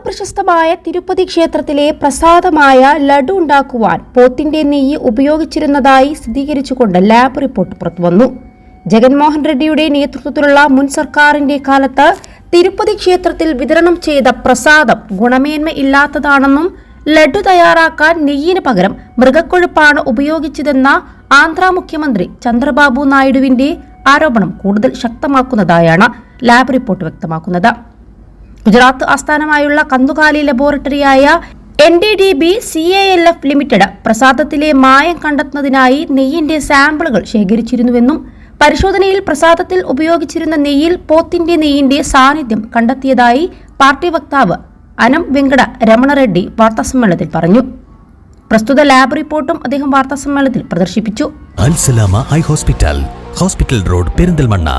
ലോകപ്രശസ്തമായ തിരുപ്പതി ക്ഷേത്രത്തിലെ പ്രസാദമായ ലഡു ഉണ്ടാക്കുവാൻ പോത്തിന്റെ നെയ്യ് ഉപയോഗിച്ചിരുന്നതായി സ്ഥിരീകരിച്ചുകൊണ്ട് ലാബ് റിപ്പോർട്ട് പുറത്തുവന്നു. ജഗൻമോഹൻ റെഡ്ഡിയുടെ നേതൃത്വത്തിലുള്ള മുൻ സർക്കാരിന്റെ കാലത്ത് തിരുപ്പതി ക്ഷേത്രത്തിൽ വിതരണം ചെയ്ത പ്രസാദം ഗുണമേന്മ ഇല്ലാത്തതാണെന്നും ലഡു തയ്യാറാക്കാൻ നെയ്യിന് പകരം മൃഗക്കൊഴുപ്പാണ് ഉപയോഗിച്ചതെന്ന ആന്ധ്ര മുഖ്യമന്ത്രി ചന്ദ്രബാബു നായിഡുവിന്റെ ആരോപണം കൂടുതൽ ശക്തമാക്കുന്നതായാണ് ലാബ് റിപ്പോർട്ട് വ്യക്തമാക്കുന്നത്. ഗുജറാത്ത് ആസ്ഥാനമായുള്ള കന്നുകാലി ലബോറട്ടറിയായ NDDB CALF ലിമിറ്റഡ് പ്രസാദത്തിലെ മായം കണ്ടെത്തുന്നതിനായി നെയ്യിന്റെ സാമ്പിളുകൾ ശേഖരിച്ചിരുന്നുവെന്നും പരിശോധനയിൽ പ്രസാദത്തിൽ ഉപയോഗിച്ചിരുന്ന നെയ്യിൽ പോത്തിന്റെ നെയ്യിന്റെ സാന്നിധ്യം കണ്ടെത്തിയതായി പാർട്ടി വക്താവ് അനം വെങ്കട രമണ റെഡ്ഡി വാർത്താസമ്മേളനത്തിൽ പറഞ്ഞു. പ്രസ്തുത ലാബ് റിപ്പോർട്ടും അദ്ദേഹം വാർത്താസമ്മേളനത്തിൽ പ്രദർശിപ്പിച്ചു. അൽ സലാമ ഹൈ ഹോസ്പിറ്റൽ റോഡ് പെരിന്തൽമണ്ണ.